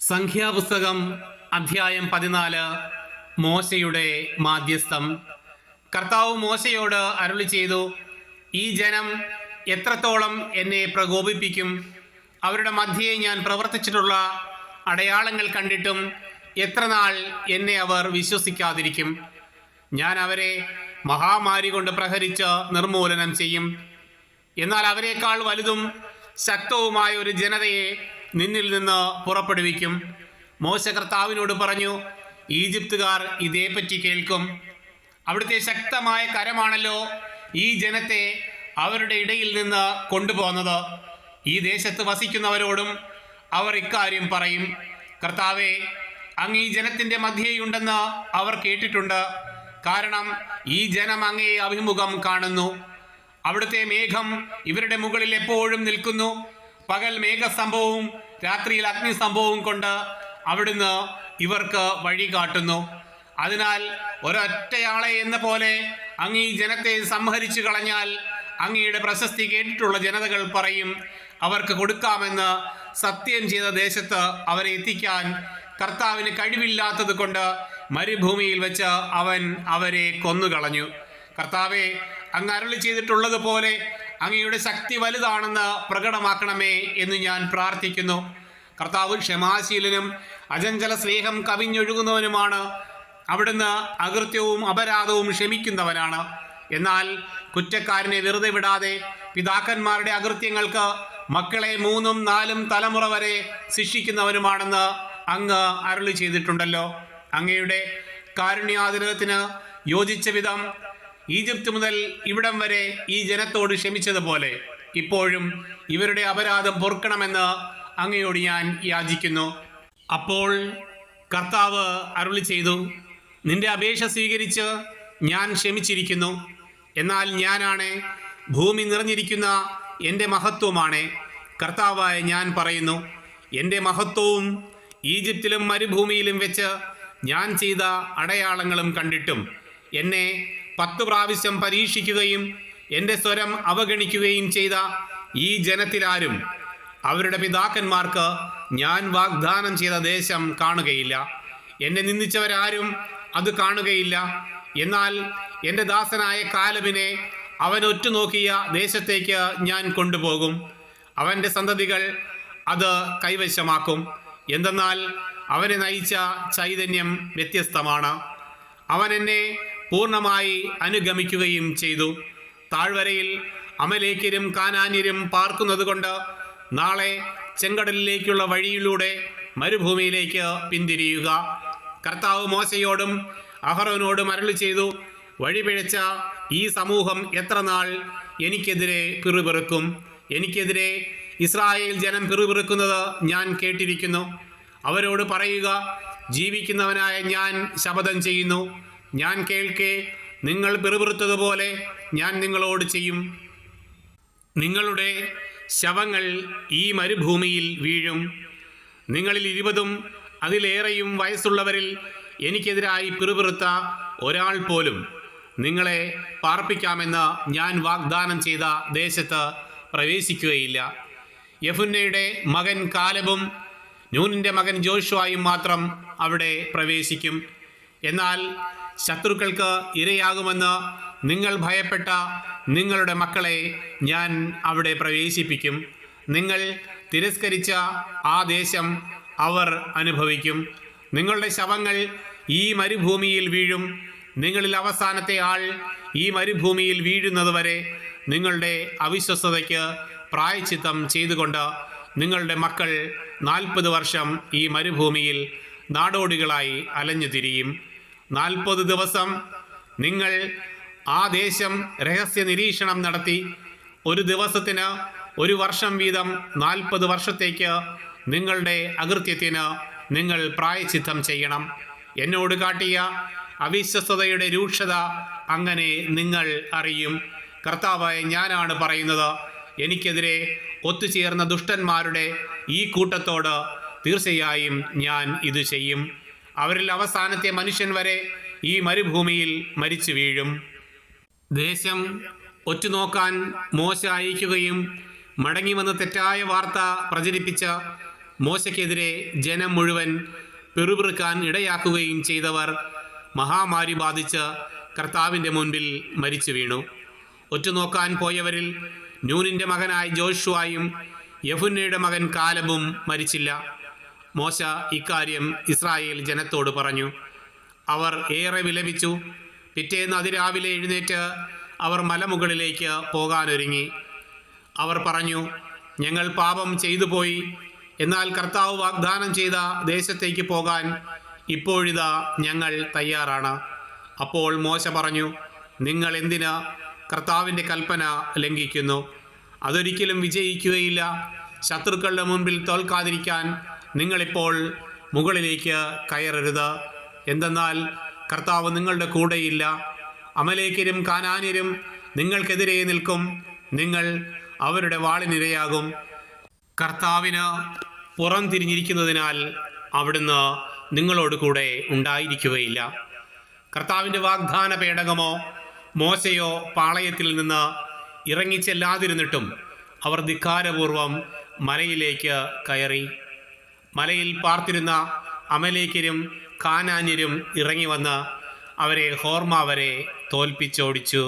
സംഖ്യാപുസ്തകം അധ്യായം 14. മോശയുടെ മാധ്യസ്ഥം. കർത്താവ് മോശയോട് അരുളി ചെയ്തു, ഈ ജനം എത്രത്തോളം എന്നെ പ്രകോപിപ്പിക്കും? അവരുടെ മധ്യേ ഞാൻ പ്രവർത്തിച്ചിട്ടുള്ള അടയാളങ്ങൾ കണ്ടിട്ടും എത്ര നാൾ എന്നെ അവർ വിശ്വസിക്കാതിരിക്കും? ഞാൻ അവരെ മഹാമാരി കൊണ്ട് പ്രഹരിച്ച് നിർമൂലനം ചെയ്യും. എന്നാൽ അവരെക്കാൾ വലുതും ശക്തവുമായ ഒരു ജനതയെ നിന്നിൽ നിന്ന് പുറപ്പെടുവിക്കും. മോശ കർത്താവിനോട് പറഞ്ഞു, ഈജിപ്തുകാർ ഇതേപ്പറ്റി കേൾക്കും. അവിടുത്തെ ശക്തമായ കരമാണല്ലോ ഈ ജനത്തെ അവരുടെ ഇടയിൽ നിന്ന് കൊണ്ടുപോകുന്നത്. ഈ ദേശത്ത് വസിക്കുന്നവരോടും അവർ ഇക്കാര്യം പറയും, കർത്താവേ, അങ്ങ് ഈ ജനത്തിൻ്റെ മധ്യേയുണ്ടെന്ന് അവർ കേട്ടിട്ടുണ്ട്. കാരണം ഈ ജനം അങ്ങയെ അഭിമുഖം കാണുന്നു. അവിടുത്തെ മേഘം ഇവരുടെ മുകളിൽ എപ്പോഴും നിൽക്കുന്നു. പകൽ മേഘസംഭവവും രാത്രിയിൽ അഗ്നിസംഭവവും കൊണ്ട് അവിടുന്ന് ഇവർക്ക് വഴി കാട്ടുന്നു. അതിനാൽ ഒരൊറ്റയാളെ എന്ന പോലെ അങ്ങ് ഈ ജനത്തെ സംഹരിച്ചു കളഞ്ഞാൽ അങ്ങയുടെ പ്രശസ്തി കേട്ടിട്ടുള്ള ജനതകൾ പറയും, അവർക്ക് കൊടുക്കാമെന്ന് സത്യം ചെയ്ത ദേശത്ത് അവരെ എത്തിക്കാൻ കർത്താവിന് കഴിവില്ലാത്തത് കൊണ്ട് മരുഭൂമിയിൽ വെച്ച് അവൻ അവരെ കൊന്നുകളഞ്ഞു. കർത്താവെ, അങ്ങ് അരുളി ചെയ്തിട്ടുള്ളതുപോലെ അങ്ങയുടെ ശക്തി വലുതാണെന്ന് പ്രകടമാക്കണമേ എന്ന് ഞാൻ പ്രാർത്ഥിക്കുന്നു. കർത്താവ് ക്ഷമാശീലനും അചഞ്ചല സ്നേഹം കവിഞ്ഞൊഴുകുന്നവനുമാണ്. അവിടുന്ന് അകൃത്യവും അപരാധവും ക്ഷമിക്കുന്നവനാണ്. എന്നാൽ കുറ്റക്കാരനെ വെറുതെ വിടാതെ പിതാക്കന്മാരുടെ അകൃത്യങ്ങൾക്ക് മക്കളെ 3ഉം 4ഉം തലമുറ വരെ ശിക്ഷിക്കുന്നവനുമാണെന്ന് അങ്ങ് അരുളി ചെയ്തിട്ടുണ്ടല്ലോ. അങ്ങയുടെ കാരുണ്യാതിരകത്തിന് യോജിച്ച വിധം ഈജിപ്ത് മുതൽ ഇവിടം വരെ ഈ ജനത്തോട് ക്ഷമിച്ചതുപോലെ ഇപ്പോഴും ഇവരുടെ അപരാധം പൊറുക്കണമെന്ന് അങ്ങയോട് ഞാൻ യാചിക്കുന്നു. അപ്പോൾ കർത്താവ് അരുളി ചെയ്തു, നിന്റെ അപേക്ഷ സ്വീകരിച്ച് ഞാൻ ക്ഷമിച്ചിരിക്കുന്നു. എന്നാൽ ഞാനാണ് ഭൂമി നിറഞ്ഞിരിക്കുന്ന എൻ്റെ മഹത്വമാണ് കർത്താവായ ഞാൻ പറയുന്നു. എൻ്റെ മഹത്വവും ഈജിപ്തിലും മരുഭൂമിയിലും വെച്ച് ഞാൻ ചെയ്ത അടയാളങ്ങളും കണ്ടിട്ടും എന്നെ 10 പ്രാവശ്യം പരീക്ഷിക്കുകയും എൻ്റെ സ്വരം അവഗണിക്കുകയും ചെയ്ത ഈ ജനത്തിലാരും അവരുടെ പിതാക്കന്മാർക്ക് ഞാൻ വാഗ്ദാനം ചെയ്ത ദേശം കാണുകയില്ല. എന്നെ നിന്ദിച്ചവരാരും അത് കാണുകയില്ല. എന്നാൽ എൻ്റെ ദാസനായ കാലബിനെ അവൻ ഒറ്റുനോക്കിയ ദേശത്തേക്ക് ഞാൻ കൊണ്ടുപോകും. അവൻ്റെ സന്തതികൾ അത് കൈവശമാക്കും. എന്തെന്നാൽ അവനെ നയിച്ച ചൈതന്യം വ്യത്യസ്തമാണ്. അവൻ എന്നെ പൂർണ്ണമായി അനുഗമിക്കുകയും ചെയ്തു. താഴ്വരയിൽ അമലേക്യരും കാനാന്യരും പാർക്കുന്നത് കൊണ്ട് നാളെ ചെങ്കടലിലേക്കുള്ള വഴിയിലൂടെ മരുഭൂമിയിലേക്ക് പിന്തിരിയുക. കർത്താവ് മോശയോടും അഹറോനോടും അരുളി ചെയ്തു, വഴിപിഴച്ച ഈ സമൂഹം എത്ര നാൾ എനിക്കെതിരെ പിറുപിറുക്കും? എനിക്കെതിരെ ഇസ്രായേൽ ജനം പിറുപിറുക്കുന്നത് ഞാൻ കേട്ടിരിക്കുന്നു. അവരോട് പറയുക, ജീവിക്കുന്നവനായ ഞാൻ ശപഥം ചെയ്യുന്നു, ഞാൻ കേൾക്കെ നിങ്ങൾ പിറുപിറുത്തതുപോലെ ഞാൻ നിങ്ങളോട് ചെയ്യും. നിങ്ങളുടെ ശവങ്ങൾ ഈ മരുഭൂമിയിൽ വീഴും. നിങ്ങളിൽ 20ഉം അതിലേറെയും വയസ്സുള്ളവരിൽ എനിക്കെതിരായി പിറുപിറുത്ത ഒരാൾ പോലും നിങ്ങളെ പാർപ്പിക്കാമെന്ന് ഞാൻ വാഗ്ദാനം ചെയ്ത ദേശത്ത് പ്രവേശിക്കുകയില്ല. യെഫുന്നയുടെ മകൻ കാലബും നൂനിൻ്റെ മകൻ ജോഷുവായും മാത്രം അവിടെ പ്രവേശിക്കും. എന്നാൽ ശത്രുക്കൾക്ക് ഇരയാകുമെന്ന് നിങ്ങൾ ഭയപ്പെട്ട നിങ്ങളുടെ മക്കളെ ഞാൻ അവിടെ പ്രവേശിപ്പിക്കും. നിങ്ങൾ തിരസ്കരിച്ച ആ ദേശം അവർ അനുഭവിക്കും. നിങ്ങളുടെ ശവങ്ങൾ ഈ മരുഭൂമിയിൽ വീഴും. നിങ്ങളിൽ അവസാനത്തെ ആൾ ഈ മരുഭൂമിയിൽ വീഴുന്നതുവരെ നിങ്ങളുടെ അവിശ്വസ്തതയ്ക്ക് പ്രായശ്ചിത്തം ചെയ്തുകൊണ്ട് നിങ്ങളുടെ മക്കൾ 40 വർഷം ഈ മരുഭൂമിയിൽ നാടോടികളായി അലഞ്ഞു തിരിയും. 40 ദിവസം നിങ്ങൾ ആ ദേശം രഹസ്യ നിരീക്ഷണം നടത്തി ഒരു ദിവസത്തിന് 1 വർഷം വീതം 40 വർഷത്തേക്ക് നിങ്ങളുടെ അകൃത്യത്തിന് നിങ്ങൾ പ്രായശ്ചിത്തം ചെയ്യണം. എന്നോട് കാട്ടിയ അവിശ്വസ്തതയുടെ രൂക്ഷത അങ്ങനെ നിങ്ങൾ അറിയും. കർത്താവായ ഞാനാണ് പറയുന്നത്. എനിക്കെതിരെ ഒത്തുചേർന്ന ദുഷ്ടന്മാരുടെ ഈ കൂട്ടത്തോട് തീർച്ചയായും ഞാൻ ഇത് ചെയ്യും. അവരിൽ അവസാനത്തെ മനുഷ്യൻ വരെ ഈ മരുഭൂമിയിൽ മരിച്ചു വീഴും. ദേശം ഒറ്റുനോക്കാൻ മോശ അയക്കുകയും മടങ്ങിവന്ന് തെറ്റായ വാർത്ത പ്രചരിപ്പിച്ച് മോശയ്ക്കെതിരെ ജനം മുഴുവൻ പിറുപിറുക്കാൻ ഇടയാക്കുകയും ചെയ്തവർ മഹാമാരി ബാധിച്ച് കർത്താവിൻ്റെ മുൻപിൽ മരിച്ചു വീണു. ഒറ്റുനോക്കാൻ പോയവരിൽ നൂനിൻ്റെ മകനായ ജോഷുവായും യെഫുന്നയുടെ മകൻ കാലബും മരിച്ചില്ല. മോശ ഇക്കാര്യം ഇസ്രായേൽ ജനത്തോട് പറഞ്ഞു. അവർ ഏറെ വിലപിച്ചു. പിറ്റേന്ന് അതിരാവിലെ എഴുന്നേറ്റ് അവർ മലമുകളിലേക്ക് പോകാനൊരുങ്ങി. അവർ പറഞ്ഞു, ഞങ്ങൾ പാപം ചെയ്തു പോയി. എന്നാൽ കർത്താവ് വാഗ്ദാനം ചെയ്ത ദേശത്തേക്ക് പോകാൻ ഇപ്പോഴിതാ ഞങ്ങൾ തയ്യാറാണ്. അപ്പോൾ മോശ പറഞ്ഞു, നിങ്ങൾ എന്തിന് കർത്താവിൻ്റെ കൽപ്പന ലംഘിക്കുന്നു? അതൊരിക്കലും വിജയിക്കുകയില്ല. ശത്രുക്കളുടെ മുൻപിൽ തോൽക്കാതിരിക്കാൻ നിങ്ങളിപ്പോൾ മുകളിലേക്ക് കയറരുത്. എന്തെന്നാൽ കർത്താവ് നിങ്ങളുടെ കൂടെയില്ല. അമലേക്യരും കാനാന്യരും നിങ്ങൾക്കെതിരെ നിൽക്കും. നിങ്ങൾ അവരുടെ വാളിനിരയാകും. കർത്താവിന് പുറം തിരിഞ്ഞിരിക്കുന്നതിനാൽ അവിടുന്ന് നിങ്ങളോട് കൂടെ ഉണ്ടായിരിക്കുകയില്ല. കർത്താവിൻ്റെ വാഗ്ദാന പേടകമോ മോശയോ പാളയത്തിൽ നിന്ന് ഇറങ്ങിച്ചെല്ലാതിരുന്നിട്ടും അവർ ധിക്കാരപൂർവം മലയിലേക്ക് കയറി. മലയിൽ പാർത്തിരുന്ന അമലേക്യരും കാനാന്യരും ഇറങ്ങി വന്ന് അവരെ ഹോർമ വരെ തോൽപ്പിച്ചോടിച്ചു.